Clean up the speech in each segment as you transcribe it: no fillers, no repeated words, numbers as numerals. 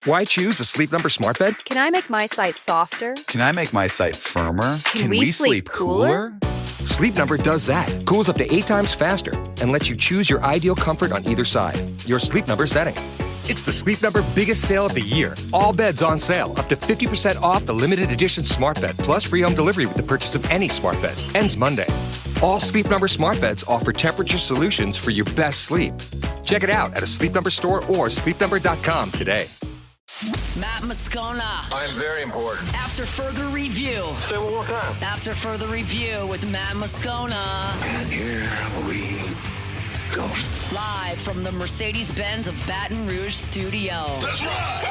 Why choose a Sleep Number smart bed? Can I make my site softer? Can I make my site firmer? Can we sleep cooler? Sleep Number does that. Cools up to 8 times faster and lets you choose your ideal comfort on either side. Your Sleep Number setting. It's the Sleep Number biggest sale of the year. All beds on sale. Up to 50% off the limited edition smart bed. Plus free home delivery with the purchase of any smart bed. Ends Monday. All Sleep Number smart beds offer temperature solutions for your best sleep. Check it out at a Sleep Number store or sleepnumber.com today. Matt Moscano. I'm very important. After further review. Say it one more time. After further review with Matt Moscano. And here we go. Live from the Mercedes-Benz of Baton Rouge studio. Let's ride! Woo!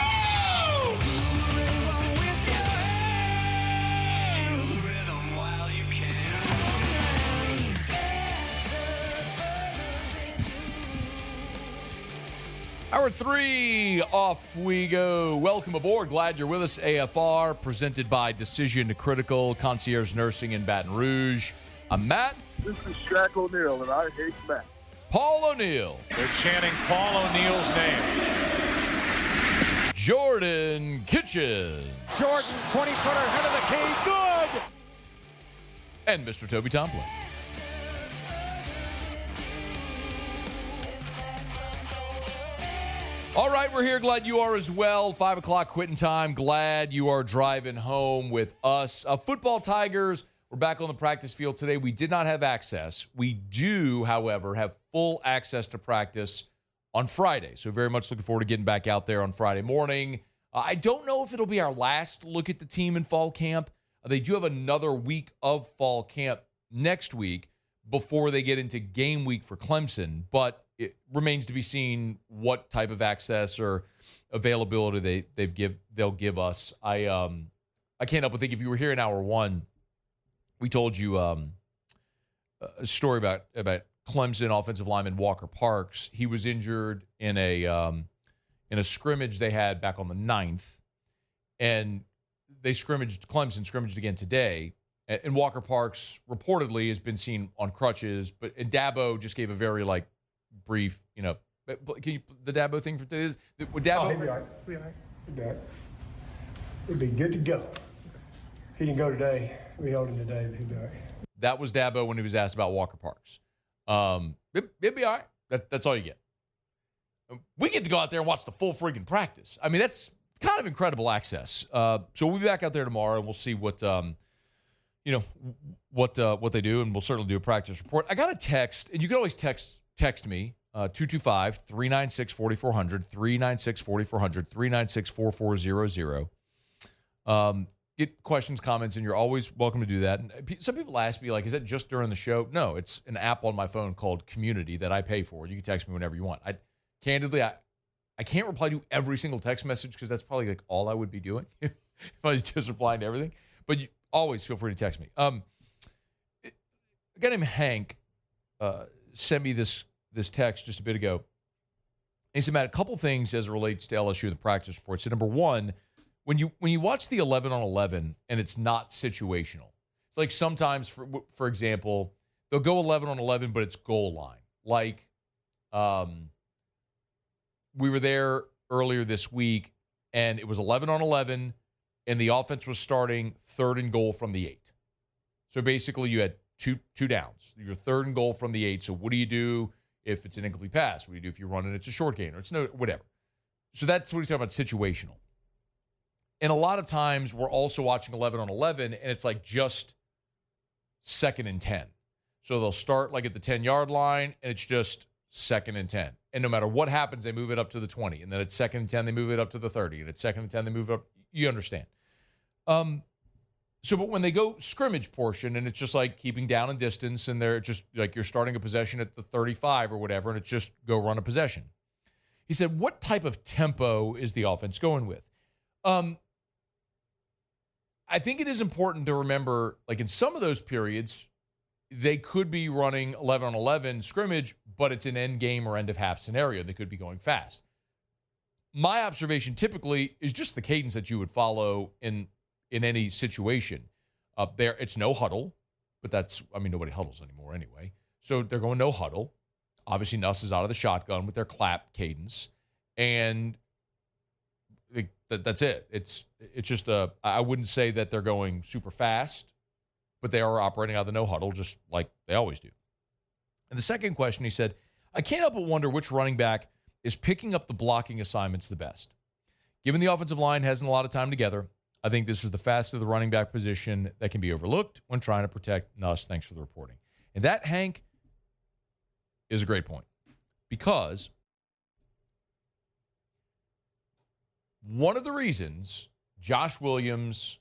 Hour 3, off we go. Welcome aboard. Glad you're with us. AFR, presented by Decision Critical Concierge Nursing in Baton Rouge. I'm Matt. This is Shaq O'Neal, and I hate Matt. Paul O'Neal. They're chanting Paul O'Neal's name. Jordan Kitchen. Jordan, 20-footer, head of the key, good! And Mr. Toby Tomplin. All right, we're here. Glad you are as well. 5 o'clock quitting time. Glad you are driving home with us. Football Tigers, we're back on the practice field today. We did not have access. We do, however, have full access to practice on Friday. So very much looking forward to getting back out there on Friday morning. I don't know if it'll be our last look at the team in fall camp. They do have another week of fall camp next week before they get into game week for Clemson. But it remains to be seen what type of access or availability they'll give us. I can't help but think if you were here in hour 1, we told you a story about Clemson offensive lineman Walker Parks. He was injured in a scrimmage they had back on the 9th, and Clemson scrimmaged again today. And Walker Parks reportedly has been seen on crutches, and Dabo just gave a very brief, can you, the Dabo thing for today? Would Dabo? He'd be all right. He'd be all right. He'd be good to go. He didn't go today. We held him today, but he'd be all right. That was Dabo when he was asked about Walker Parks. It'd be all right. That's all you get. We get to go out there and watch the full friggin' practice. I mean, that's kind of incredible access. So we'll be back out there tomorrow, and we'll see what they do, and we'll certainly do a practice report. I got a text, and you can always text me, 225-396-4400, 396-4400, 396-4400. Get questions, comments, and you're always welcome to do that. And some people ask me, is that just during the show? No, it's an app on my phone called Community that I pay for. You can text me whenever you want. Candidly, I can't reply to every single text message because that's probably all I would be doing if I was just replying to everything. But you always feel free to text me. A guy named Hank sent me this text just a bit ago. He said, Matt, a couple things as it relates to LSU, the practice report. So number one, when you watch the 11-on-11 and it's not situational, it's like sometimes, for example, they'll go 11-on-11, but it's goal line. We were there earlier this week, and it was 11-on-11, and the offense was starting 3rd and goal from the 8. So basically you had two downs. Your 3rd and goal from the 8. So what do you do if it's an incomplete pass? What do you do if you run it? It's a short gain or it's no whatever. So that's what he's talking about, situational. And a lot of times we're also watching 11-on-11, and it's just 2nd and 10. So they'll start at the 10-yard line, and it's just 2nd and 10. And no matter what happens, they move it up to the 20. And then at 2nd and 10, they move it up to the 30. And at 2nd and 10, they move it up. You understand. But when they go scrimmage portion, and it's just keeping down and distance, and they're just you're starting a possession at the 35 or whatever, and it's just go run a possession. He said, what type of tempo is the offense going with? I think it is important to remember, in some of those periods, they could be running 11-on-11 scrimmage, but it's an end game or end of half scenario. They could be going fast. My observation typically is just the cadence that you would follow in any situation. There, it's no huddle, but nobody huddles anymore anyway. So they're going no huddle. Obviously, Nuss is out of the shotgun with their clap cadence. And That's it. It's just I wouldn't say that they're going super fast, but they are operating out of the no huddle just like they always do. And the second question, he said, I can't help but wonder which running back is picking up the blocking assignments the best. Given the offensive line hasn't a lot of time together, I think this is the facet of the running back position that can be overlooked when trying to protect Nuss. Thanks for the reporting. And that, Hank, is a great point. Because one of the reasons Josh Williams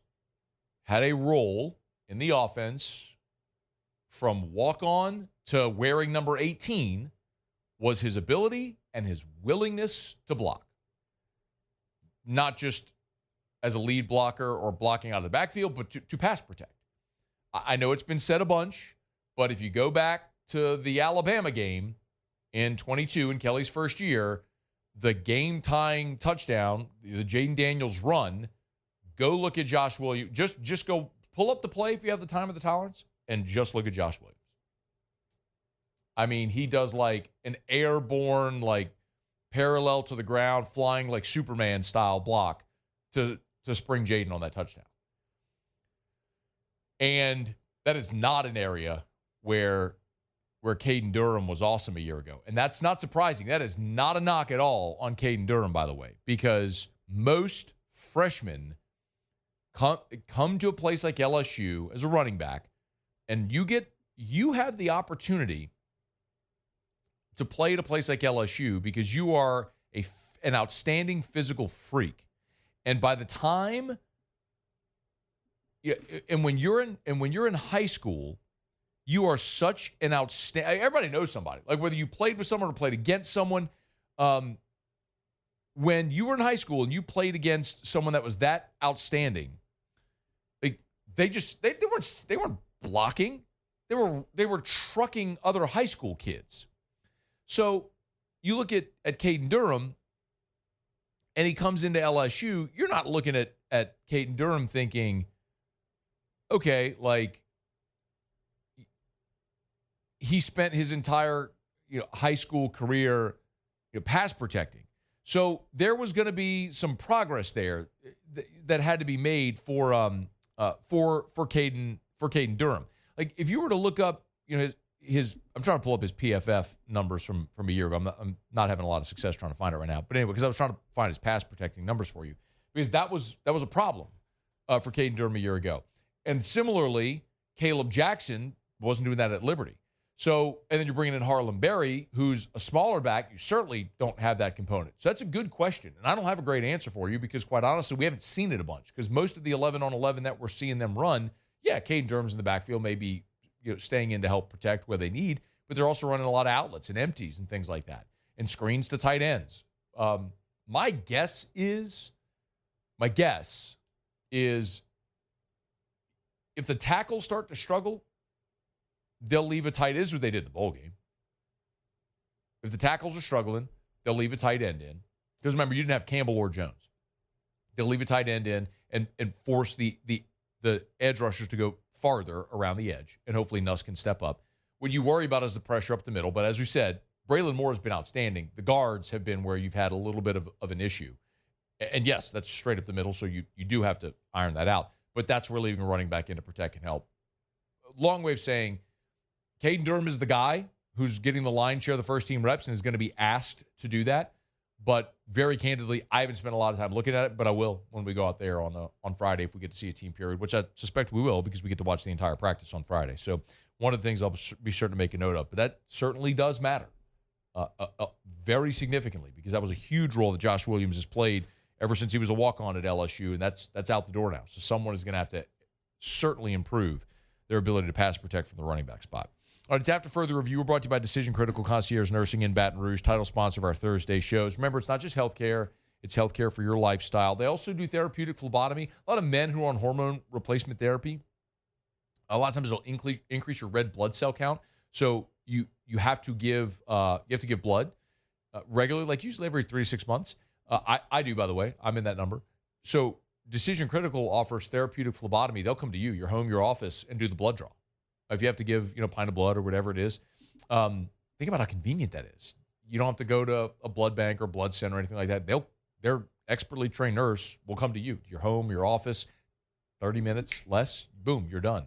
had a role in the offense from walk-on to wearing number 18 was his ability and his willingness to block. Not just as a lead blocker or blocking out of the backfield, but to pass protect. I know it's been said a bunch, but if you go back to the Alabama game in 22 in Kelly's first year, the game-tying touchdown, the Jaden Daniels run, go look at Josh Williams. Just go pull up the play if you have the time or the tolerance, and just look at Josh Williams. I mean, he does like an airborne, like parallel to the ground, flying like Superman style block to spring Jaden on that touchdown. And that is not an area where Caden Durham was awesome a year ago. And that's not surprising. That is not a knock at all on Caden Durham, by the way, because most freshmen come to a place like LSU as a running back, and you have the opportunity to play at a place like LSU because you are an outstanding physical freak. And by the time, and when you're in high school, you are such an outstanding. Everybody knows somebody. Like whether you played with someone or played against someone. When you were in high school and you played against someone that was that outstanding, like they weren't blocking. They were trucking other high school kids. So you look at Caden Durham, and he comes into LSU. You're not looking at Caden Durham thinking, okay, like he spent his entire high school career pass protecting. So there was going to be some progress there that had to be made for Caden Durham. Like if you were to look up his I'm trying to pull up his PFF numbers from a year ago. I'm not having a lot of success trying to find it right now. But anyway, because I was trying to find his pass protecting numbers for you, because that was a problem for Caden Durham a year ago. And similarly, Caleb Jackson wasn't doing that at Liberty. So, and then you're bringing in Harlan Berry, who's a smaller back. You certainly don't have that component. So that's a good question. And I don't have a great answer for you because, quite honestly, we haven't seen it a bunch. Because most of the 11-on-11 that we're seeing them run, yeah, Caden Durham's in the backfield, maybe staying in to help protect where they need, but they're also running a lot of outlets and empties and things like that, and screens to tight ends. My guess is if the tackles start to struggle, they'll leave a tight end. This is what they did in the bowl game. If the tackles are struggling, they'll leave a tight end in. Because remember, you didn't have Campbell or Jones. They'll leave a tight end in and force the edge rushers to go farther around the edge, and hopefully Nuss can step up. What you worry about is the pressure up the middle, but as we said, Braylon Moore has been outstanding. The guards have been where you've had a little bit of an issue. And yes, that's straight up the middle, so you do have to iron that out. But that's where leaving a running back in to protect and help. Long way of saying, Caden Durham is the guy who's getting the lion's share of the first team reps and is going to be asked to do that. But very candidly, I haven't spent a lot of time looking at it, but I will when we go out there on Friday if we get to see a team period, which I suspect we will because we get to watch the entire practice on Friday. So one of the things I'll be sure to make a note of. But that certainly does matter very significantly because that was a huge role that Josh Williams has played ever since he was a walk-on at LSU, and that's out the door now. So someone is going to have to certainly improve their ability to pass protect from the running back spot. All right, it's After Further Review. We're brought to you by Decision Critical Concierge Nursing in Baton Rouge, title sponsor of our Thursday shows. Remember, it's not just healthcare. It's healthcare for your lifestyle. They also do therapeutic phlebotomy. A lot of men who are on hormone replacement therapy, a lot of times it'll increase your red blood cell count. So you have to give blood regularly, like usually every 3 to 6 months. I do, by the way. I'm in that number. So Decision Critical offers therapeutic phlebotomy. They'll come to you, your home, your office, and do the blood draw. If you have to give, pint of blood or whatever it is, think about how convenient that is. You don't have to go to a blood bank or blood center or anything like that. They're expertly trained nurse will come to you, to your home, your office, 30 minutes less, boom, you're done.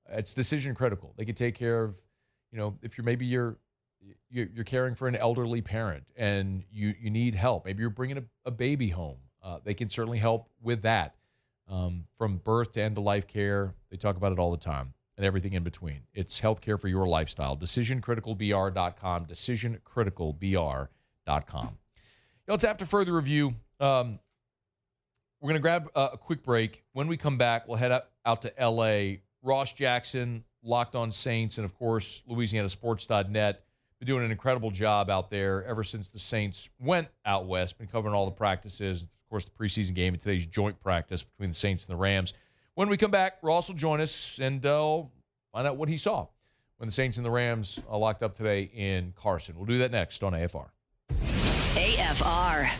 It's decision critical. They can take care of, if you're caring for an elderly parent and you need help. Maybe you're bringing a baby home. They can certainly help with that. From birth to end-of-life care, they talk about it all the time and everything in between. It's healthcare for your lifestyle. DecisionCriticalBR.com, DecisionCriticalBR.com. Let's after further review. We're going to grab a quick break. When we come back, we'll head out to L.A. Ross Jackson, Locked On Saints, and, of course, LouisianaSports.net. Been doing an incredible job out there ever since the Saints went out west. Been covering all the practices, of course, the preseason game and today's joint practice between the Saints and the Rams. When we come back, Ross will join us and find out what he saw when the Saints and the Rams locked up today in Carson. We'll do that next on AFR. AFR.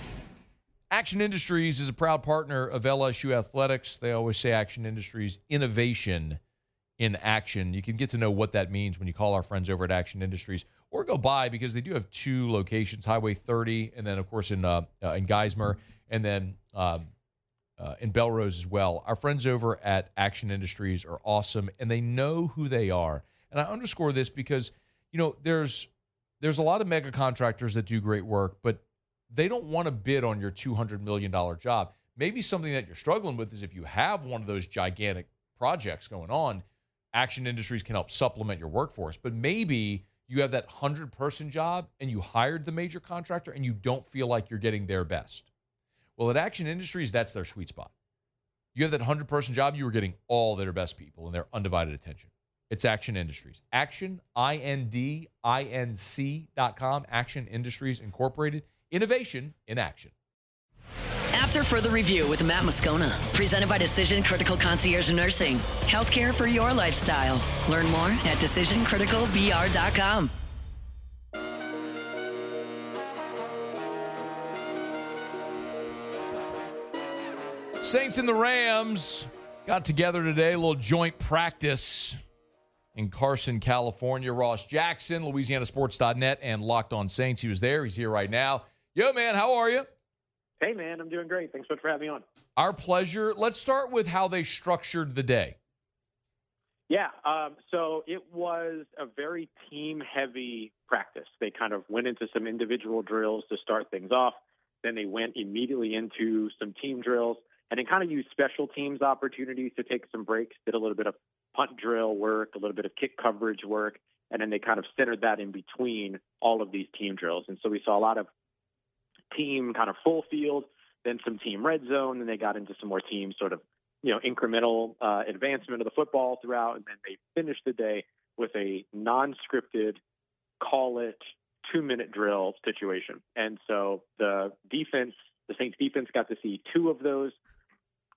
Action Industries is a proud partner of LSU Athletics. They always say Action Industries, innovation in action. You can get to know what that means when you call our friends over at Action Industries or go by, because they do have 2 locations, Highway 30, and then, of course, in Geismar, and then in Belrose as well. Our friends over at Action Industries are awesome, and they know who they are. And I underscore this because, there's a lot of mega contractors that do great work, but they don't want to bid on your $200 million job. Maybe something that you're struggling with is if you have one of those gigantic projects going on, Action Industries can help supplement your workforce. But maybe you have that 100-person job and you hired the major contractor and you don't feel like you're getting their best. Well, at Action Industries, that's their sweet spot. You have that 100-person job, you are getting all their best people and their undivided attention. It's Action Industries. Action, INDINC.com, Action Industries Incorporated. Innovation in action. After further review with Matt Moscano, presented by Decision Critical Concierge Nursing. Healthcare for your lifestyle. Learn more at DecisionCriticalBR.com. Saints and the Rams got together today, a little joint practice in Carson, California. Ross Jackson, LouisianaSports.net, and Locked On Saints. He was there. He's here right now. Yo, man, how are you? Hey, man, I'm doing great. Thanks so much for having me on. Our pleasure. Let's start with how they structured the day. Yeah, so it was a very team-heavy practice. They kind of went into some individual drills to start things off. Then they went immediately into some team drills, and then kind of used special teams opportunities to take some breaks, did a little bit of punt drill work, a little bit of kick coverage work, and then they kind of centered that in between all of these team drills. And so we saw a lot of team kind of full field, then some team red zone, and they got into some more team sort of, incremental advancement of the football throughout. And then they finished the day with a non-scripted, call it 2-minute drill situation. And so the Saints defense got to see 2 of those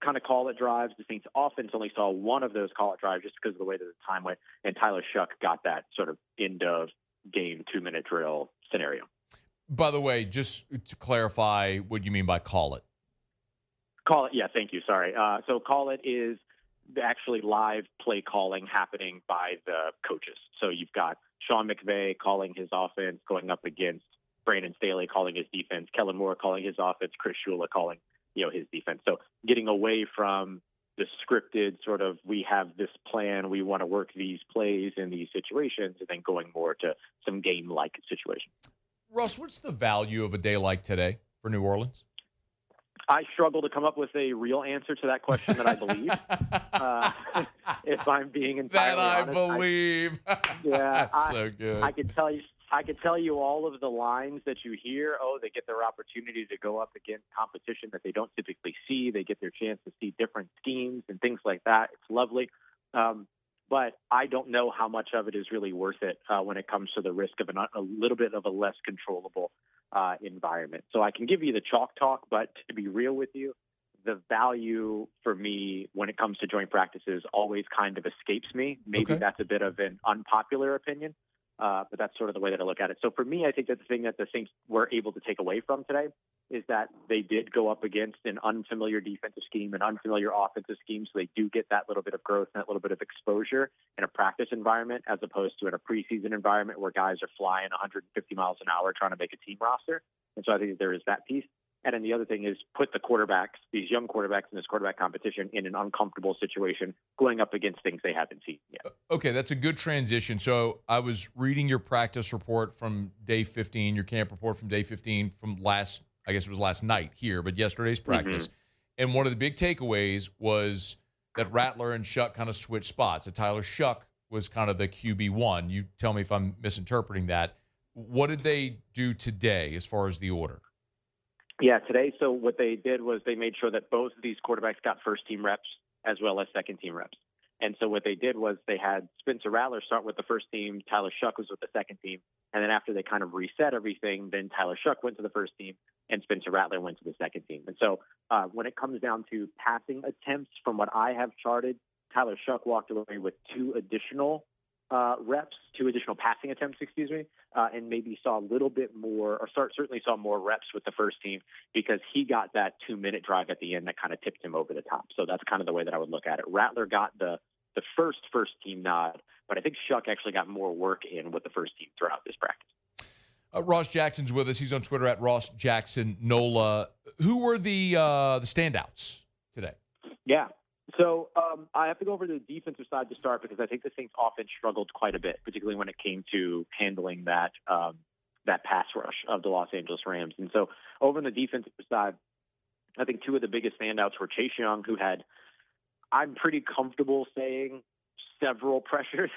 kind of call it drives. The Saints offense only saw 1 of those call it drives just because of the way that the time went. And Tyler Shuck got that sort of end of game 2-minute drill scenario. By the way, just to clarify what you mean by call it. Call it, yeah, thank you, sorry. So call it is actually live play calling happening by the coaches. So you've got Sean McVay calling his offense, going up against Brandon Staley calling his defense, Kellen Moore calling his offense, Chris Shula calling his defense. So getting away from the scripted sort of, we have this plan, we want to work these plays in these situations, and then going more to some game-like situation. Russ, what's the value of a day like today for New Orleans? I struggle to come up with a real answer to that question that I believe. If I'm being entirely honest. That I believe. That's so good. I could tell you all of the lines that you hear. Oh, they get their opportunity to go up against competition that they don't typically see. They get their chance to see different schemes and things like that. It's lovely. But I don't know how much of it is really worth it when it comes to the risk of a little bit of a less controllable environment. So I can give you the chalk talk, but to be real with you, the value for me when it comes to joint practices always kind of escapes me. Maybe that's a bit of an unpopular opinion, but that's sort of the way that I look at it. So for me, I think that the thing that the Saints were able to take away from today is that they did go up against an unfamiliar defensive scheme, an unfamiliar offensive scheme, so they do get that little bit of growth and that little bit of exposure in a practice environment as opposed to in a preseason environment where guys are flying 150 miles an hour trying to make a team roster. And so I think there is that piece. And then the other thing is put the quarterbacks, these young quarterbacks in this quarterback competition, in an uncomfortable situation going up against things they haven't seen yet. Okay, that's a good transition. So I was reading your practice report from day 15, your camp report from day 15 from I guess it was last night here, but yesterday's practice. And one of the big takeaways was that Rattler and Shuck kind of switched spots. That Tyler Shuck was kind of the QB1. You tell me if I'm misinterpreting that. What did they do today as far as the order? Yeah, today, so what they did was they made sure that both of these quarterbacks got first-team reps as well as second-team reps. And so what they did was they had Spencer Rattler start with the first team, Tyler Shuck was with the second team, and then after they kind of reset everything, then Tyler Shuck went to the first team and Spencer Rattler went to the second team. And so when it comes down to passing attempts, from what I have charted, Tyler Shuck walked away with two additional passing attempts, and maybe saw a little bit more, or certainly saw more reps with the first team because he got that 2-minute drive at the end that kind of tipped him over the top. So that's kind of the way that I would look at it. Rattler got the first team nod, but I think Shuck actually got more work in with the first team throughout this practice. Ross Jackson's with us. He's on Twitter at Ross Jackson Nola. Who were the standouts today? Yeah. So I have to go over to the defensive side to start because I think the Saints offense struggled quite a bit, particularly when it came to handling that pass rush of the Los Angeles Rams. And so over on the defensive side, I think two of the biggest standouts were Chase Young, who had, I'm pretty comfortable saying, several pressures,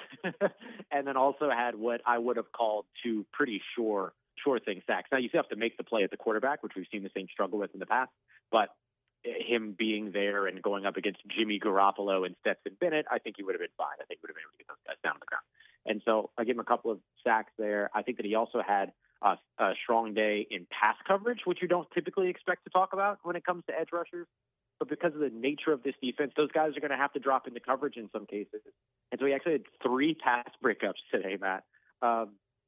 and then also had what I would have called two pretty sure thing sacks. Now, you still have to make the play at the quarterback, which we've seen the Saints struggle with in the past, but him being there and going up against Jimmy Garoppolo and Stetson Bennett, I think he would have been fine. I think he would have been able to get those guys down on the ground. And so I give him a couple of sacks there. I think that he also had a strong day in pass coverage, which you don't typically expect to talk about when it comes to edge rushers. But because of the nature of this defense, those guys are going to have to drop into coverage in some cases. And so he actually had 3 pass breakups today, Matt.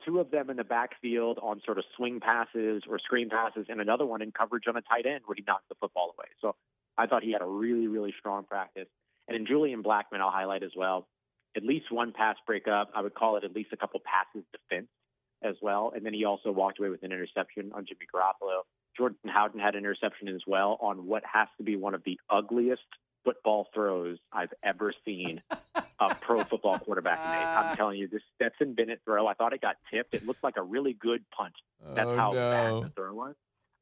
2 of them in the backfield on sort of swing passes or screen passes, and another one in coverage on a tight end where he knocked the football away. So I thought he had a really, really strong practice. And in Julian Blackmon, I'll highlight as well, at least 1 pass breakup. I would call it at least a couple passes defense as well. And then he also walked away with an interception on Jimmy Garoppolo. Jordan Howden had an interception as well on what has to be one of the ugliest football throws I've ever seen a pro football quarterback make. I'm telling you, this Stetson Bennett throw, I thought it got tipped. It looked like a really good punt. That's how bad the throw was.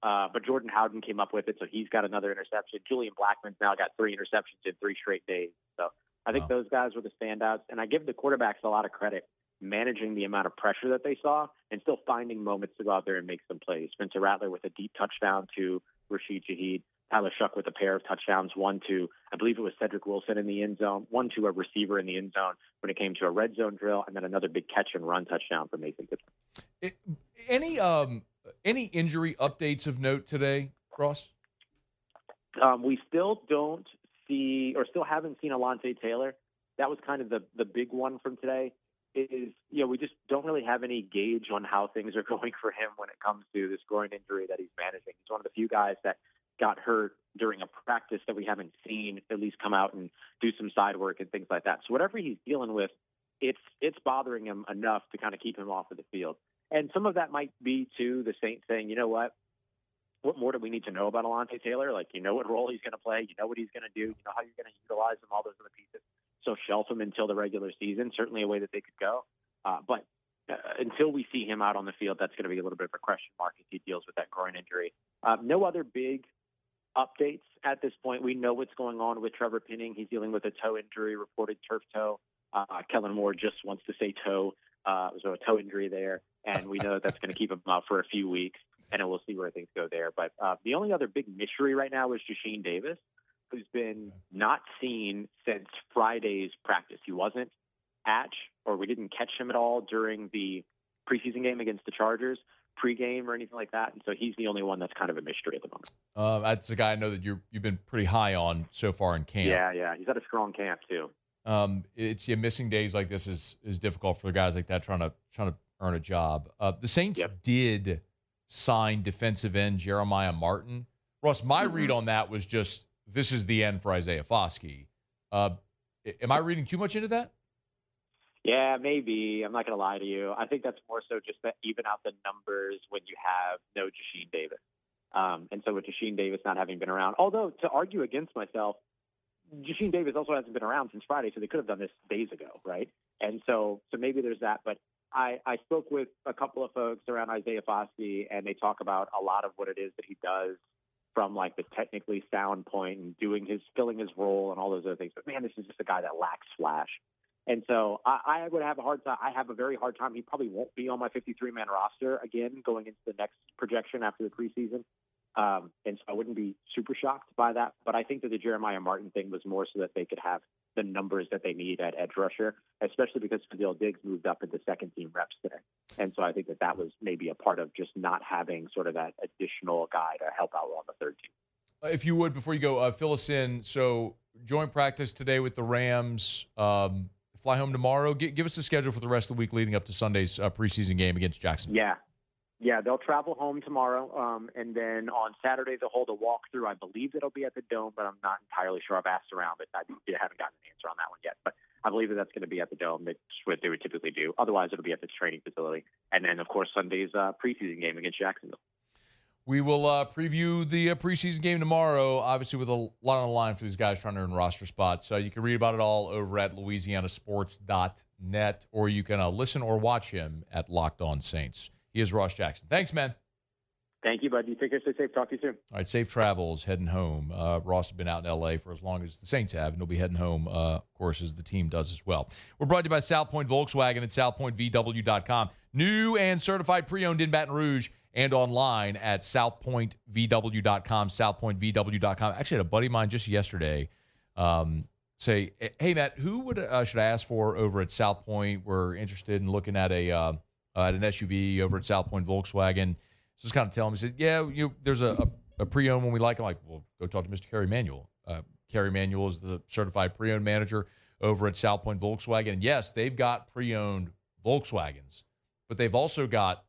But Jordan Howden came up with it, so he's got another interception. Julian Blackmon's now got 3 interceptions in 3 straight days. So I think those guys were the standouts. And I give the quarterbacks a lot of credit managing the amount of pressure that they saw and still finding moments to go out there and make some plays. Spencer Rattler with a deep touchdown to Rashid Shaheed. Tyler Shuck with a pair of touchdowns, one to, I believe it was Cedric Wilson in the end zone, one to a receiver in the end zone when it came to a red zone drill, and then another big catch and run touchdown for Mason Goodwin. Any injury updates of note today, Ross? We still don't see, or still haven't seen Alontae Taylor. That was kind of the big one from today. We just don't really have any gauge on how things are going for him when it comes to this groin injury that he's managing. He's one of the few guys that got hurt during a practice that we haven't seen at least come out and do some side work and things like that. So whatever he's dealing with, it's bothering him enough to kind of keep him off of the field. And some of that might be, too, the Saints saying, you know what more do we need to know about Alontae Taylor? Like, you know what role he's going to play. You know what he's going to do. You know how you're going to utilize him, all those other pieces. So shelf him until the regular season, certainly a way that they could go. But until we see him out on the field, that's going to be a little bit of a question mark as he deals with that groin injury. No other big updates at this point. We know what's going on with Trevor Penning. He's dealing with a toe injury, reported turf toe. Kellen Moore just wants to say toe. So a toe injury there, and we know that's going to keep him out for a few weeks, and then we'll see where things go there. But the only other big mystery right now is Jasheem Davis, who's been not seen since Friday's practice. He wasn't or we didn't catch him at all during the preseason game against the Chargers, pregame or anything like that. And so he's the only one that's kind of a mystery at the moment. That's a guy I know that you've been pretty high on so far in camp. Yeah. He's had a strong camp too. Missing days like this is difficult for guys like that trying to earn a job. The Saints did sign defensive end Jeremiah Martin. Russ, my read on that was just this is the end for Isaiah Foskey. Am I reading too much into that? Yeah, maybe. I'm not going to lie to you. I think that's more so just to even out the numbers when you have no Jasheem Davis. And so with Jasheem Davis not having been around, although to argue against myself, Jasheem Davis also hasn't been around since Friday, so they could have done this days ago, right? And so maybe there's that. But I spoke with a couple of folks around Isaiah Foskey, and they talk about a lot of what it is that he does from like the technically sound point and filling his role and all those other things. But man, this is just a guy that lacks flash. And so I would have a hard time. I have a very hard time. He probably won't be on my 53-man roster again going into the next projection after the preseason. And so I wouldn't be super shocked by that. But I think that the Jeremiah Martin thing was more so that they could have the numbers that they need at edge rusher, especially because Fadil Diggs moved up into second-team reps today. And so I think that was maybe a part of just not having sort of that additional guy to help out on the third team. If you would, before you go, fill us in. So joint practice today with the Rams. Fly home tomorrow. Give us a schedule for the rest of the week leading up to Sunday's preseason game against Jacksonville. Yeah, they'll travel home tomorrow, and then on Saturday they'll hold a walkthrough. I believe it'll be at the Dome, but I'm not entirely sure. I've asked around, but I haven't gotten an answer on that one yet. But I believe that's going to be at the Dome. That's what they would typically do. Otherwise, it'll be at the training facility. And then, of course, Sunday's preseason game against Jacksonville. We will preview the preseason game tomorrow, obviously with a lot on the line for these guys trying to earn roster spots. You can read about it all over at louisianasports.net, or you can listen or watch him at Locked On Saints. He is Ross Jackson. Thanks, man. Thank you, bud. You take care. Stay safe. Talk to you soon. All right, safe travels heading home. Ross has been out in L.A. for as long as the Saints have, and he'll be heading home, of course, as the team does as well. We're brought to you by South Point Volkswagen at southpointvw.com. New and certified pre-owned in Baton Rouge and online at southpointvw.com, southpointvw.com. Actually, I had a buddy of mine just yesterday say, hey, Matt, who should I ask for over at South Point? We're interested in looking at an SUV over at South Point Volkswagen. So just kind of tell him, he said, there's a pre-owned one we like. I'm like, well, go talk to Mr. Kerry Manuel. Kerry Manuel is the certified pre-owned manager over at South Point Volkswagen. And yes, they've got pre-owned Volkswagens, but they've also got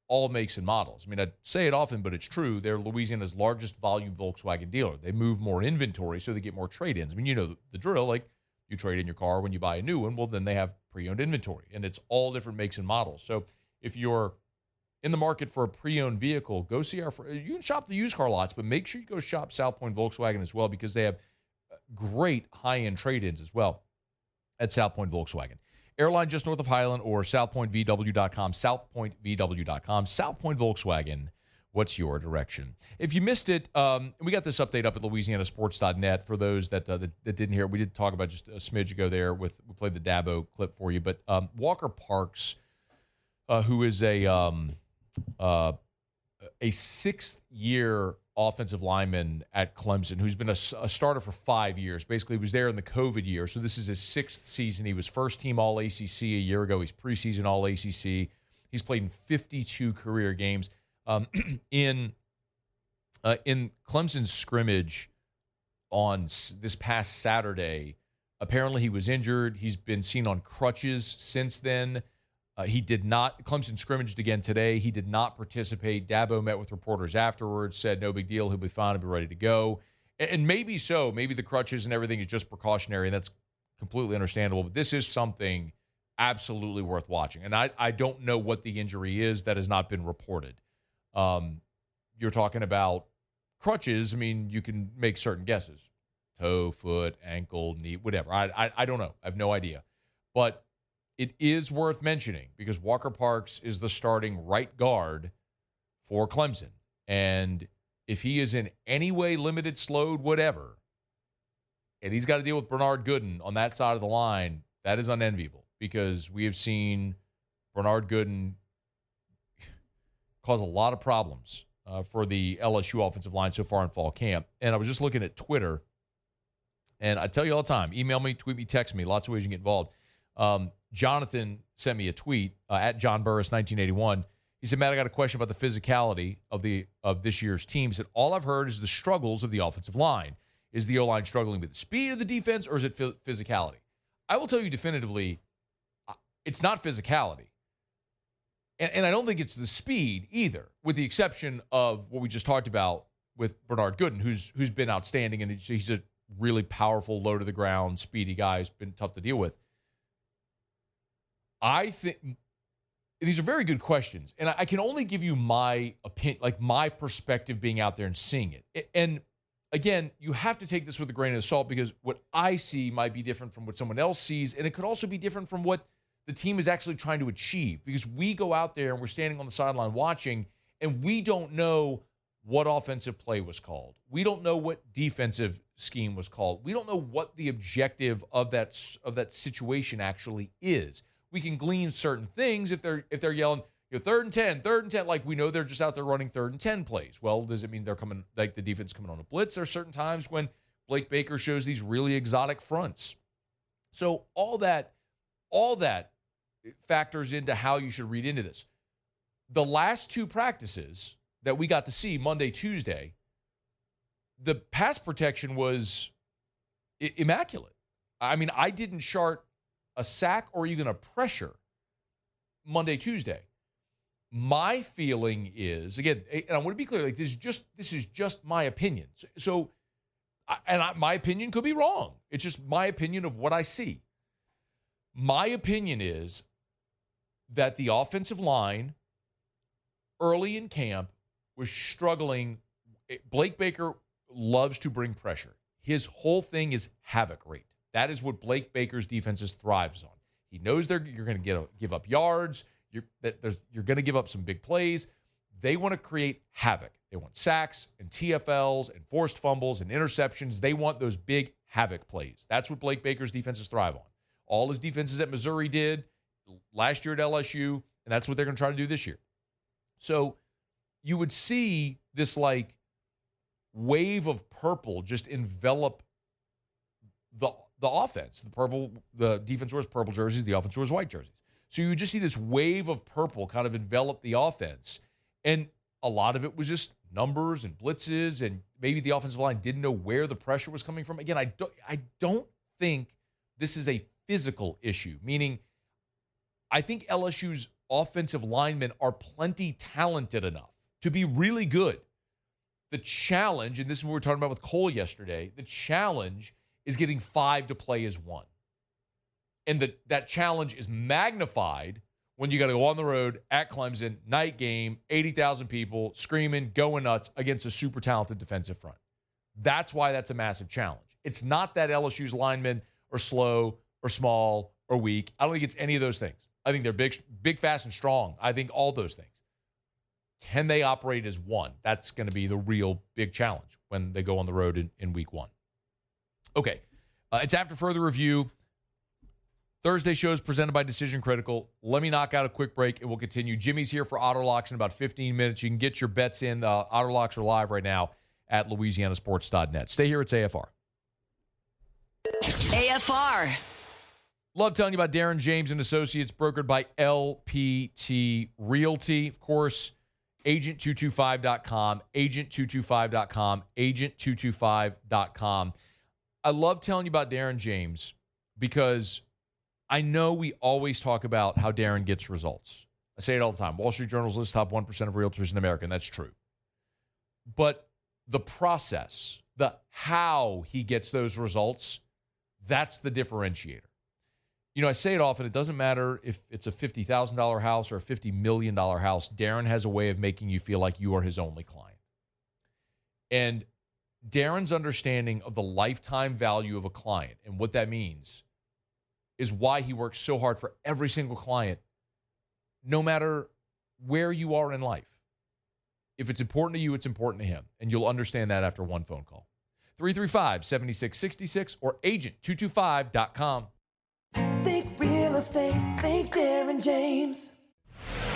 all makes and models. I mean, I say it often, but it's true. They're Louisiana's largest volume Volkswagen dealer. They move more inventory, so they get more trade-ins. I mean, you know the drill. Like, you trade in your car when you buy a new one, well, then they have pre-owned inventory, and it's all different makes and models. So if you're in the market for a pre-owned vehicle, go see you can shop the used car lots, but make sure you go shop South Point Volkswagen as well, because they have great high-end trade-ins as well at South Point Volkswagen. Airline just north of Highland, or southpointvw.com, southpointvw.com. South Point Volkswagen, what's your direction? If you missed it, we got this update up at louisianasports.net for those that didn't hear it. We did talk about just a smidge ago there. We played the Dabo clip for you. But Walker Parks, who is a sixth-year offensive lineman at Clemson, who's been a starter for 5 years. Basically, he was there in the COVID year, so this is his sixth season. He was first-team All-ACC a year ago. He's preseason All-ACC. He's played in 52 career games. In Clemson's scrimmage on this past Saturday, apparently he was injured. He's been seen on crutches since then. He did not. Clemson scrimmaged again today. He did not participate. Dabo met with reporters afterwards, said no big deal. He'll be fine. He'll be ready to go. And maybe so. Maybe the crutches and everything is just precautionary, and that's completely understandable. But this is something absolutely worth watching. And I don't know what the injury is. That has not been reported. You're talking about crutches. I mean, you can make certain guesses. Toe, foot, ankle, knee, whatever. I don't know. I have no idea. But it is worth mentioning because Walker Parks is the starting right guard for Clemson. And if he is in any way limited, slowed, whatever, and he's got to deal with Bernard Gooden on that side of the line, that is unenviable because we have seen Bernard Gooden cause a lot of problems for the LSU offensive line so far in fall camp. And I was just looking at Twitter, and I tell you all the time, email me, tweet me, text me, lots of ways you can get involved. Jonathan sent me a tweet at John Burris 1981. He said, Matt, I got a question about the physicality of this year's team. He said, all I've heard is the struggles of the offensive line. Is the O-line struggling with the speed of the defense, or is it physicality? I will tell you definitively, it's not physicality. And I don't think it's the speed either, with the exception of what we just talked about with Bernard Gooden, who's been outstanding, and he's a really powerful, low-to-the-ground, speedy guy who's been tough to deal with. I think these are very good questions. And I can only give you my opinion, like my perspective being out there and seeing it. And again, you have to take this with a grain of salt because what I see might be different from what someone else sees. And it could also be different from what the team is actually trying to achieve, because we go out there and we're standing on the sideline watching, and we don't know what offensive play was called. We don't know what defensive scheme was called. We don't know what the objective of that situation actually is. We can glean certain things if they're yelling, 3rd and 10, like we know they're just out there running 3rd and 10 plays. Well, does it mean they're coming, like the defense coming on a blitz? There are certain times when Blake Baker shows these really exotic fronts. So all that factors into how you should read into this. The last 2 practices that we got to see Monday, Tuesday, the pass protection was immaculate. I mean, I didn't chart a sack or even a pressure Monday, Tuesday. My feeling is, again, and I want to be clear, like this is just my opinion. So my opinion could be wrong. It's just my opinion of what I see. My opinion is that the offensive line early in camp was struggling. Blake Baker loves to bring pressure. His whole thing is havoc rate. That is what Blake Baker's defenses thrives on. He knows you're going to give up yards. You're going to give up some big plays. They want to create havoc. They want sacks and TFLs and forced fumbles and interceptions. They want those big havoc plays. That's what Blake Baker's defenses thrive on. All his defenses at Missouri did last year at LSU, and that's what they're going to try to do this year. So you would see this like wave of purple just envelop the offense. The defense wears purple jerseys, the offense wears white jerseys. So you would just see this wave of purple kind of envelop the offense. And a lot of it was just numbers and blitzes, and maybe the offensive line didn't know where the pressure was coming from. Again, I don't think this is a physical issue, meaning I think LSU's offensive linemen are plenty talented enough to be really good. The challenge, and this is what we were talking about with Cole yesterday, the challenge is getting 5 to play as 1. And that challenge is magnified when you got to go on the road at Clemson, night game, 80,000 people screaming, going nuts against a super talented defensive front. That's why that's a massive challenge. It's not that LSU's linemen are slow or small or weak. I don't think it's any of those things. I think they're big, fast, and strong. I think all those things. Can they operate as one? That's going to be the real big challenge when they go on the road in week 1. Okay. It's after further review. Thursday show is presented by Decision Critical. Let me knock out a quick break, and we'll continue. Jimmy's here for Otter Locks in about 15 minutes. You can get your bets in. Otter Locks are live right now at louisianasports.net. Stay here. It's AFR. AFR. Love telling you about Darren James and Associates, brokered by LPT Realty. Of course, agent225.com, agent225.com, agent225.com. I love telling you about Darren James because I know we always talk about how Darren gets results. I say it all the time. Wall Street Journal's list top 1% of realtors in America, and that's true. But the process, the how he gets those results, that's the differentiator. You know, I say it often, it doesn't matter if it's a $50,000 house or a $50 million house. Darren has a way of making you feel like you are his only client. And Darren's understanding of the lifetime value of a client and what that means is why he works so hard for every single client, no matter where you are in life. If it's important to you, it's important to him. And you'll understand that after one phone call. 335-7666 or agent225.com. Think real estate, think Darren James.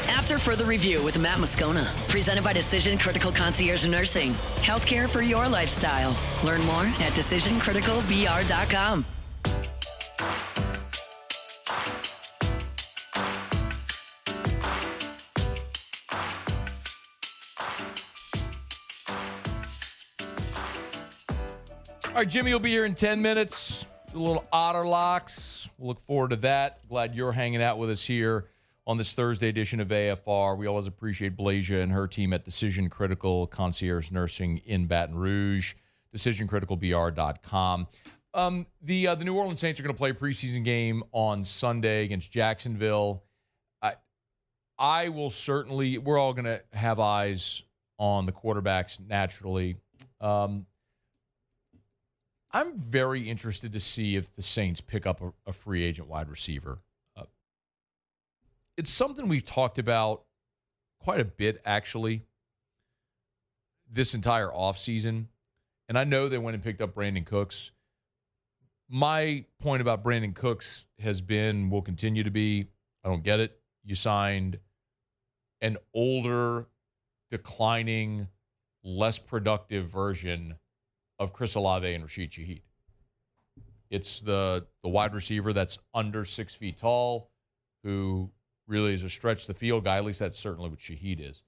After further review with Matt Moscano, presented by Decision Critical Concierge Nursing. Healthcare for your lifestyle. Learn more at decisioncriticalbr.com. All right, Jimmy will be here in 10 minutes. A little Otter Locks. We'll look forward to that. Glad you're hanging out with us here on this Thursday edition of AFR. We always appreciate Blasia and her team at Decision Critical Concierge Nursing in Baton Rouge. DecisionCriticalBR.com. The New Orleans Saints are going to play a preseason game on Sunday against Jacksonville. I will certainly, we're all going to have eyes on the quarterbacks naturally. I'm very interested to see if the Saints pick up a free agent wide receiver. It's something we've talked about quite a bit, actually, this entire offseason. And I know they went and picked up Brandon Cooks. My point about Brandon Cooks has been, will continue to be, I don't get it. You signed an older, declining, less productive version of Chris Olave and Rashid Shaheed. It's the wide receiver that's under 6 feet tall, who really is a stretch the field guy. At least that's certainly what Shaheed is.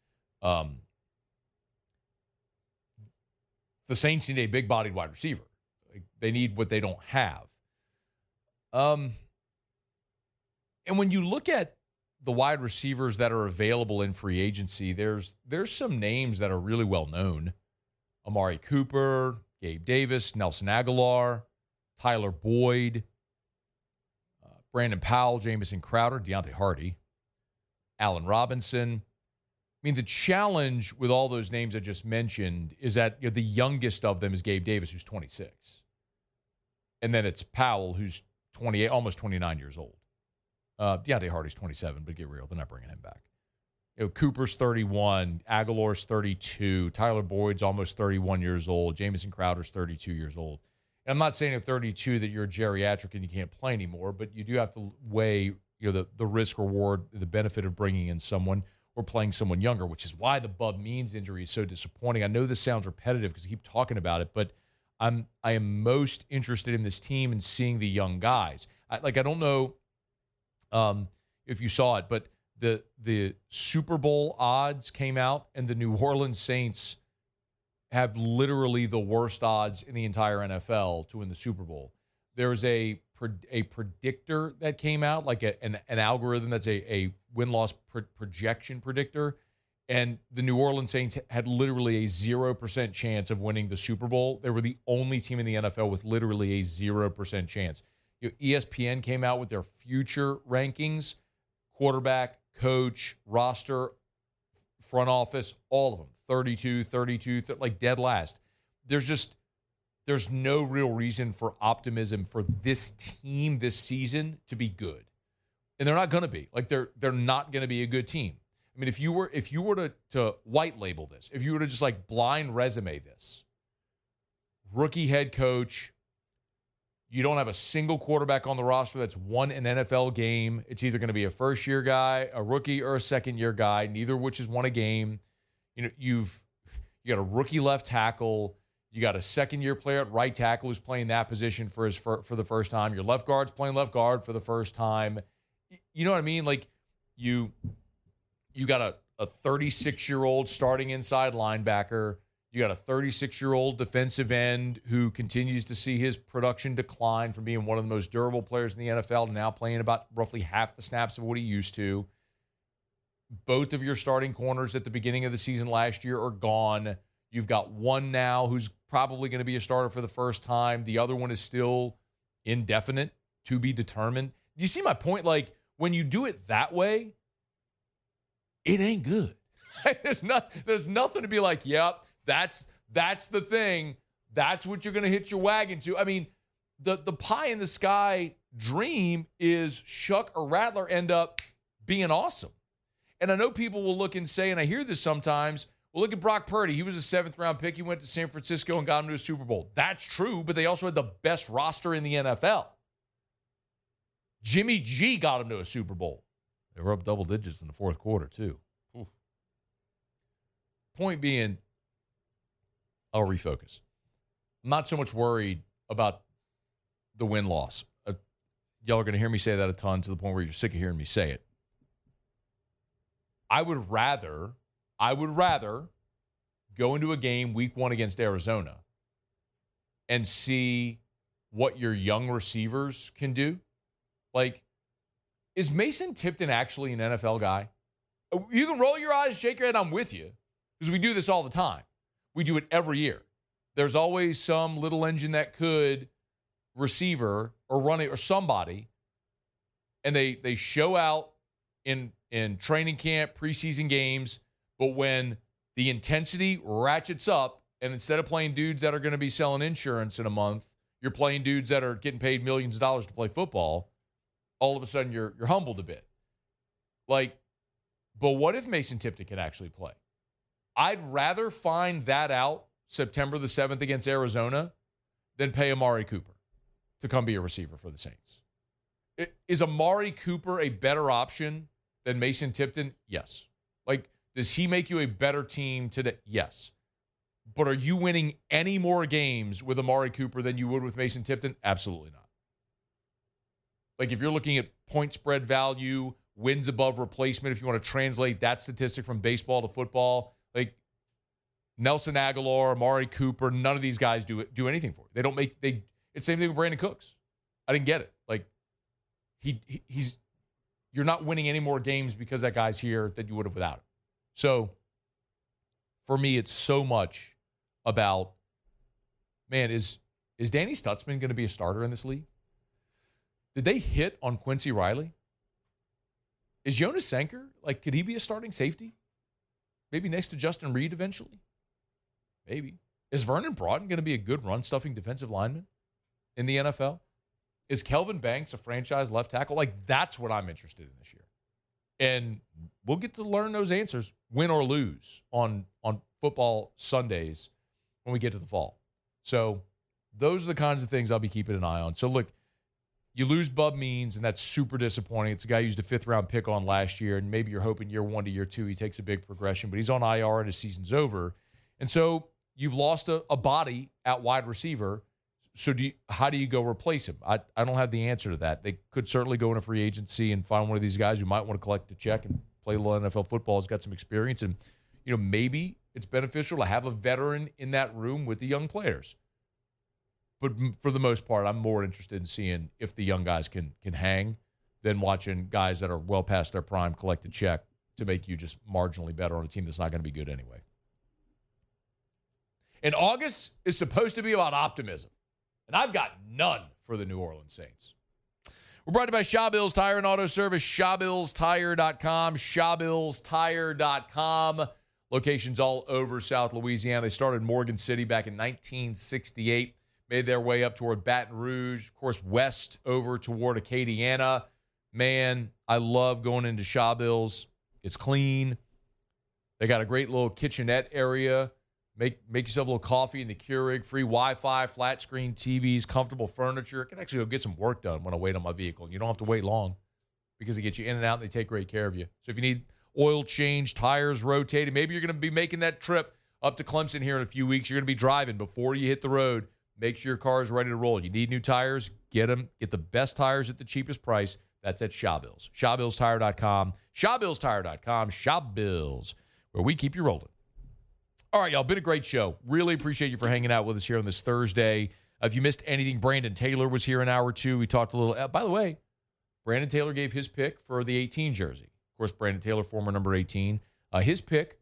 The Saints need a big-bodied wide receiver. They need what they don't have. And when you look at the wide receivers that are available in free agency, there's some names that are really well known. Amari Cooper, Gabe Davis, Nelson Aguilar, Tyler Boyd, Brandon Powell, Jamison Crowder, Deontay Hardy, Allen Robinson. I mean, the challenge with all those names I just mentioned is that the youngest of them is Gabe Davis, who's 26. And then it's Powell, who's 28, almost 29 years old. Deontay Hardy's 27, but get real, they're not bringing him back. Cooper's 31, Aguilar's 32, Tyler Boyd's almost 31 years old, Jamison Crowder's 32 years old. And I'm not saying at 32 that you're a geriatric and you can't play anymore, but you do have to weigh the risk reward, the benefit of bringing in someone or playing someone younger, which is why the Bub Means injury is so disappointing. I know this sounds repetitive because I keep talking about it, but I am most interested in this team and seeing the young guys. I don't know if you saw it, but the Super Bowl odds came out, and the New Orleans Saints have literally the worst odds in the entire NFL to win the Super Bowl. There's a predictor that came out, like an algorithm that's a win-loss projection predictor, and the New Orleans Saints had literally a 0% chance of winning the Super Bowl. They were the only team in the NFL with literally a 0% chance. ESPN came out with their future rankings, quarterback, coach, roster, front office, all of them, 32, like dead last. There's no real reason for optimism for this team this season to be good. And they're not going to be. Like they're not going to be a good team. I mean, if you were to white label this, if you were to just like blind resume this, rookie head coach, you don't have a single quarterback on the roster that's won an NFL game. It's either going to be a first-year guy, a rookie, or a second-year guy, neither of which has won a game. You got a rookie left tackle. You got a second-year player at right tackle who's playing that position for the first time. Your left guard's playing left guard for the first time. You know what I mean? Like you got a 36-year-old starting inside linebacker. You got a 36-year-old defensive end who continues to see his production decline from being one of the most durable players in the NFL to now playing about roughly half the snaps of what he used to. Both of your starting corners at the beginning of the season last year are gone. You've got one now who's probably going to be a starter for the first time. The other one is still indefinite, to be determined. Do you see my point? Like, when you do it that way, it ain't good. There's nothing to be like, yep, that's the thing. That's what you're going to hit your wagon to. I mean, the pie in the sky dream is Shuck or Rattler end up being awesome. And I know people will look and say, and I hear this sometimes, well, look at Brock Purdy. He was a 7th-round pick. He went to San Francisco and got him to a Super Bowl. That's true, but they also had the best roster in the NFL. Jimmy G got him to a Super Bowl. They were up double digits in the fourth quarter, too. Ooh. Point being, I'll refocus. I'm not so much worried about the win-loss. Y'all are going to hear me say that a ton to the point where you're sick of hearing me say it. I would rather go into a game week 1 against Arizona and see what your young receivers can do. Like, is Mason Tipton actually an NFL guy? You can roll your eyes, shake your head, I'm with you, because we do this all the time. We do it every year. There's always some little engine that could receiver or run it or somebody, and they show out in in training camp, preseason games, but when the intensity ratchets up, and instead of playing dudes that are going to be selling insurance in a month, you're playing dudes that are getting paid millions of dollars to play football, all of a sudden you're humbled a bit. Like, but what if Mason Tipton can actually play? I'd rather find that out September the 7th against Arizona than pay Amari Cooper to come be a receiver for the Saints. Is Amari Cooper a better option than Mason Tipton? Yes. Like, does he make you a better team today? Yes. But are you winning any more games with Amari Cooper than you would with Mason Tipton? Absolutely not. Like, if you're looking at point spread value, wins above replacement, if you want to translate that statistic from baseball to football, like Nelson Aguilar, Amari Cooper, none of these guys do anything for you. It's the same thing with Brandon Cooks. I didn't get it. Like, he's you're not winning any more games because that guy's here than you would have without him. So for me, it's so much about, man, is Danny Stutzman going to be a starter in this league? Did they hit on Quincy Riley? Is Jonas Senker, like, could he be a starting safety? Maybe next to Justin Reed eventually? Maybe. Is Vernon Broughton going to be a good run-stuffing defensive lineman in the NFL? Is Kelvin Banks a franchise left tackle? Like, that's what I'm interested in this year. And we'll get to learn those answers, win or lose, on football Sundays when we get to the fall. So those are the kinds of things I'll be keeping an eye on. So, look, you lose Bub Means, and that's super disappointing. It's a guy you used a fifth-round pick on last year, and maybe you're hoping year 1 to year 2 he takes a big progression, but he's on IR and his season's over. And so you've lost a body at wide receiver. So how do you go replace him? I don't have the answer to that. They could certainly go in a free agency and find one of these guys who might want to collect a check and play a little NFL football, has got some experience, and maybe it's beneficial to have a veteran in that room with the young players. But for the most part, I'm more interested in seeing if the young guys can hang than watching guys that are well past their prime collect a check to make you just marginally better on a team that's not going to be good anyway. And August is supposed to be about optimism, and I've got none for the New Orleans Saints. We're brought to you by Shaw Bills Tire and Auto Service, ShawBillsTire.com, ShawBillsTire.com. Locations all over South Louisiana. They started in Morgan City back in 1968. Made their way up toward Baton Rouge, of course, west over toward Acadiana. Man, I love going into Shaw Bills. It's clean. They got a great little kitchenette area. Make yourself a little coffee in the Keurig, free Wi-Fi, flat screen TVs, comfortable furniture. I can actually go get some work done when I wait on my vehicle. You don't have to wait long because they get you in and out and they take great care of you. So if you need oil change, tires rotated, maybe you're going to be making that trip up to Clemson here in a few weeks. You're going to be driving before you hit the road. Make sure your car is ready to roll. You need new tires, get them. Get the best tires at the cheapest price. That's at Shaw Bills. ShawBillsTire.com. ShawBillsTire.com. Shaw Bills, where we keep you rolling. All right, y'all, been a great show. Really appreciate you for hanging out with us here on this Thursday. If you missed anything, Brandon Taylor was here an hour or two. We talked a little. By the way, Brandon Taylor gave his pick for the 18 jersey. Of course, Brandon Taylor, former number 18. His pick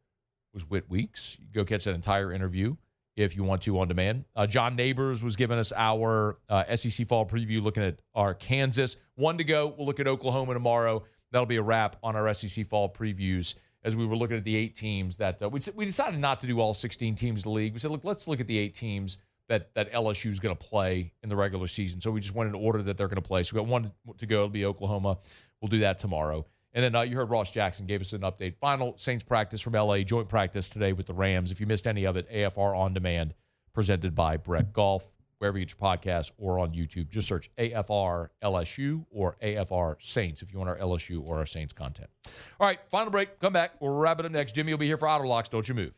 was Whit Weeks. You go catch that entire interview if you want to on demand. John Neighbors was giving us our SEC fall preview, looking at our Kansas. 1 to go. We'll look at Oklahoma tomorrow. That'll be a wrap on our SEC fall previews as we were looking at the 8 teams that we decided not to do all 16 teams of the league. We said, look, let's look at the 8 teams that LSU is going to play in the regular season. So we just went in order that they're going to play. So we got 1 to go. It'll be Oklahoma. We'll do that tomorrow. And then you heard Ross Jackson gave us an update. Final Saints practice from L.A., joint practice today with the Rams. If you missed any of it, AFR On Demand, presented by Brett Golf, wherever you get your podcasts or on YouTube. Just search AFR LSU or AFR Saints if you want our LSU or our Saints content. All right, final break. Come back. We'll wrap it up next. Jimmy will be here for Otter Locks. Don't you move.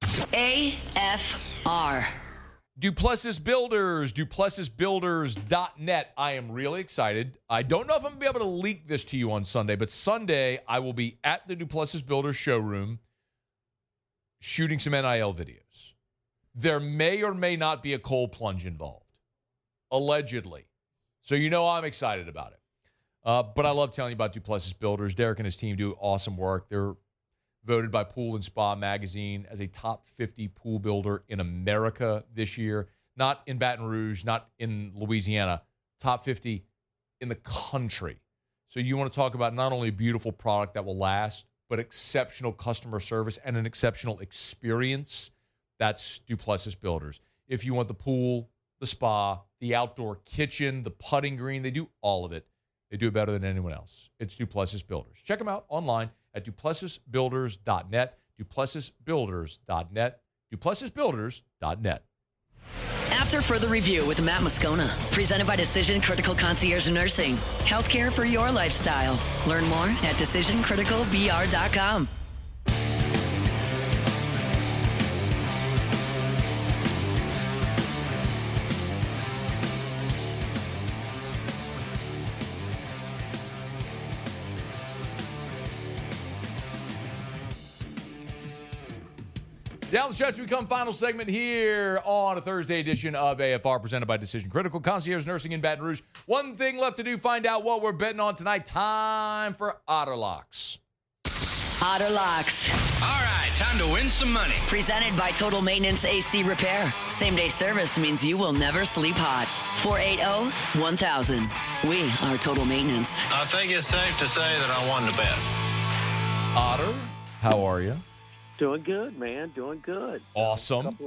AFR. Duplessis Builders, duplessisbuilders.net. I am really excited. I don't know if I'm going to be able to leak this to you on Sunday, but Sunday I will be at the Duplessis Builders showroom shooting some NIL videos. There may or may not be a cold plunge involved, allegedly. So I'm excited about it. But I love telling you about Duplessis Builders. Derek and his team do awesome work. They're voted by Pool and Spa magazine as a top 50 pool builder in America this year. Not in Baton Rouge, not in Louisiana. Top 50 in the country. So you want to talk about not only a beautiful product that will last, but exceptional customer service and an exceptional experience. That's Duplessis Builders. If you want the pool, the spa, the outdoor kitchen, the putting green, they do all of it. They do it better than anyone else. It's Duplessis Builders. Check them out online at duplessisbuilders.net, duplessisbuilders.net, duplessisbuilders.net. After further review with Matt Moscano, presented by Decision Critical Concierge Nursing. Healthcare for your lifestyle. Learn more at decisioncriticalbr.com. Down the stretch, we come final segment here on a Thursday edition of AFR, presented by Decision Critical Concierge Nursing in Baton Rouge. One thing left to do, find out what we're betting on tonight. Time for Otter Locks. Otter Locks. All right, time to win some money. Presented by Total Maintenance AC Repair. Same-day service means you will never sleep hot. 480-1000. We are Total Maintenance. I think it's safe to say that I won the bet. Otter, how are you? Doing good, man. Doing good. Awesome.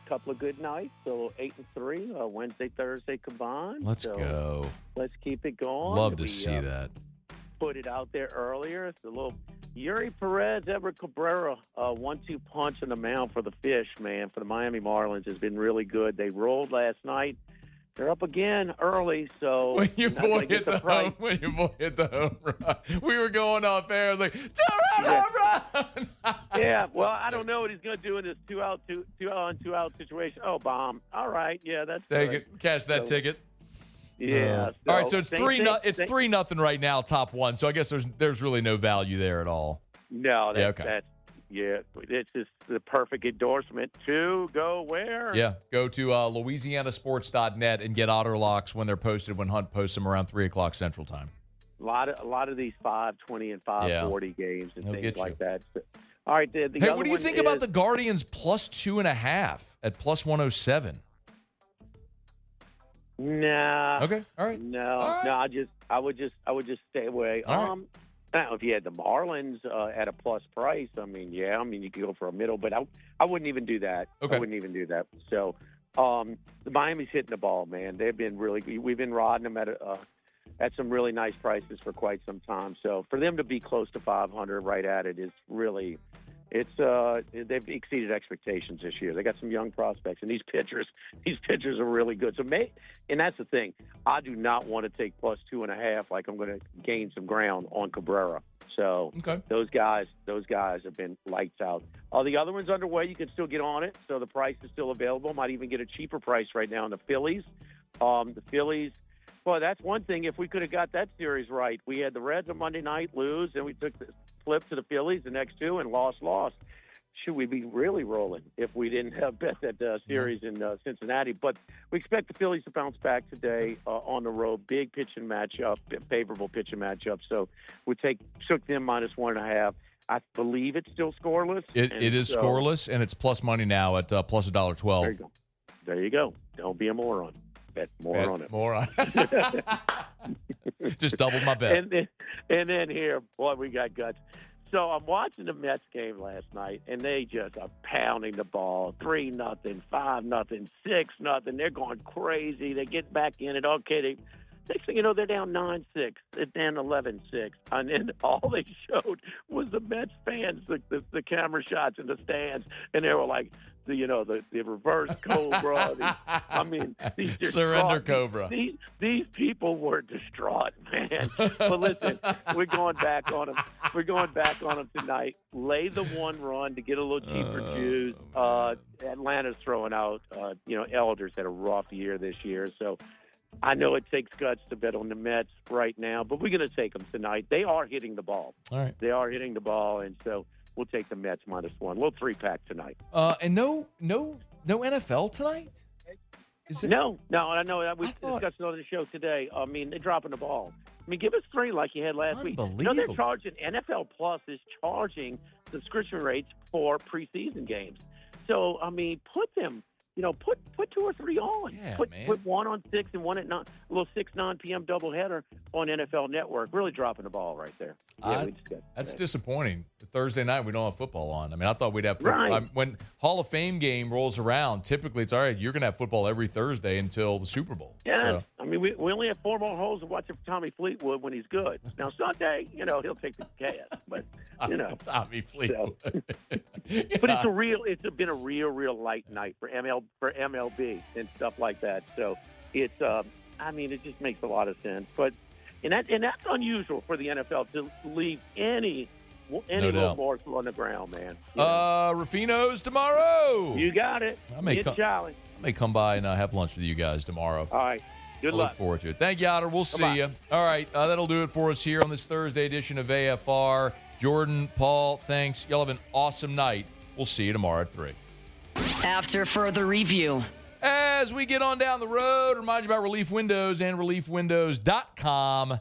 Couple of good nights. So 8-3, Wednesday, Thursday combined. Let's go. Let's keep it going. Love to see that. Put it out there earlier. It's a little Yuri Perez, Everett Cabrera, 1-2 punch on the mound for the Fish, man. For the Miami Marlins has been really good. They rolled last night. They're up again early, so when your boy hit the home run, we were going off air. I was like, home run! Yeah, well, I don't know what he's going to do in this two out situation. Oh, bomb! All right, yeah, that's take it, cash that ticket. Yeah. All right, so it's 3-0 right now, top one. So I guess there's really no value there at all. No, it's just the perfect endorsement to go where? Yeah, go to louisianasports.net and get Otter Locks when they're posted, when Hunt posts them around 3 o'clock Central Time. A lot of these 5:20 and 5:40 games and things like that. So, all right, hey, what do you think about the Guardians plus 2.5 at plus 107? Nah. Okay. All right. No. All right. No. I would just stay away. All right. Now, if you had the Marlins at a plus price, you could go for a middle, but I wouldn't even do that. Okay. I wouldn't even do that. So, the Miami's hitting the ball, man. They've been really. We've been rodding them at some really nice prices for quite some time. So for them to be close to 500 right at it is really. They've exceeded expectations this year. They got some young prospects, and these pitchers are really good. So and that's the thing. I do not want to take plus 2.5 like I'm going to gain some ground on Cabrera. So those guys have been lights out. The other one's underway. You can still get on it. So the price is still available. Might even get a cheaper price right now in the Phillies. The Phillies. Well, that's one thing. If we could have got that series right, we had the Reds on Monday night lose, and we took the flip to the Phillies the next two and lost. Should we be really rolling if we didn't have bet that series in Cincinnati? But we expect the Phillies to bounce back today on the road. Big pitching matchup, favorable pitching matchup. So we took them minus 1.5. I believe it's still scoreless. It is scoreless, and it's plus money now at plus $1.12. There you go. Don't be a moron. Bet more on it. Moron. Just doubled my bet. And then here, boy, we got guts. So I'm watching the Mets game last night, and they just are pounding the ball. 3-0, 5-0, 6-0. They're going crazy. They get back in it. Okay, next thing you know, they're down 9-6. They're down 11-6. And then all they showed was the Mets fans, the camera shots in the stands, and they were like, the reverse cobra. These surrender cobra. These people were distraught, man. But listen, we're going back on them. We're going back on them tonight. Lay the 1 run to get a little cheaper juice. Atlanta's throwing out. Elders had a rough year this year, so I know it takes guts to bet on the Mets right now, but we're going to take them tonight. They are hitting the ball. All right. They are hitting the ball, and so we'll take the Mets minus 1. Little 3-pack tonight. And no NFL tonight? No. I know that we discussed it on the show today. They're dropping the ball. Give us 3 like you had last week. They're charging. NFL Plus is charging subscription rates for preseason games. So, put them put 2 or 3 on. Yeah, put man. Put 1 on 6 and 1 at 9. A little 6-9 p.m. doubleheader on NFL Network. Really dropping the ball right there. Yeah, that's disappointing. Thursday night we don't have football on. I mean, I thought we'd have football. Right. When Hall of Fame game rolls around, typically it's all right. You're going to have football every Thursday until the Super Bowl. Yeah, So. I mean, we only have 4 more holes to watch for Tommy Fleetwood when he's good. Now Sunday, he'll take the cast, but Tommy Fleetwood. So. But it's been a real light night for MLB and stuff like that. So it's it just makes a lot of sense. But and that's unusual for the NFL to leave any little morsel on the ground, man. Ruffino's tomorrow. You got it. I may come by and have lunch with you guys tomorrow. All right. Good luck. Look forward to it. Thank you, Otter. We'll see you. All right. That'll do it for us here on this Thursday edition of AFR. Jordan, Paul, thanks. Y'all have an awesome night. We'll see you tomorrow at 3. After further review. As we get on down the road, remind you about Relief Windows and ReliefWindows.com.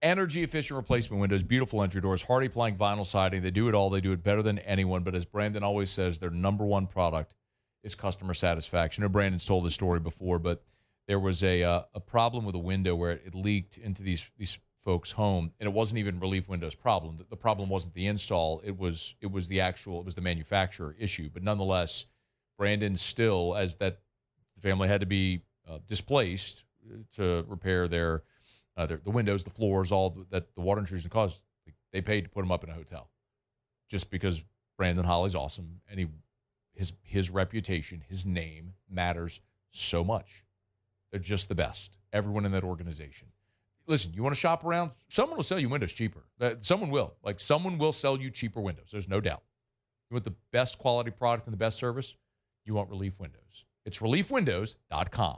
Energy-efficient replacement windows, beautiful entry doors, hardy plank vinyl siding. They do it all. They do it better than anyone. But as Brandon always says, their number one product is customer satisfaction. I know Brandon's told this story before, but there was a problem with a window where it leaked into these folks' home, and it wasn't even Relief Windows' problem. The problem wasn't the install; it was the manufacturer issue. But nonetheless, Brandon still, as that the family had to be displaced to repair the windows, the floors, all that the water intrusion caused. They paid to put them up in a hotel, just because Brandon Holly's awesome, and his reputation, his name matters so much. They're just the best. Everyone in that organization. Listen, you want to shop around? Someone will sell you windows cheaper. Someone will. Someone will sell you cheaper windows. There's no doubt. You want the best quality product and the best service? You want Relief Windows. It's ReliefWindows.com.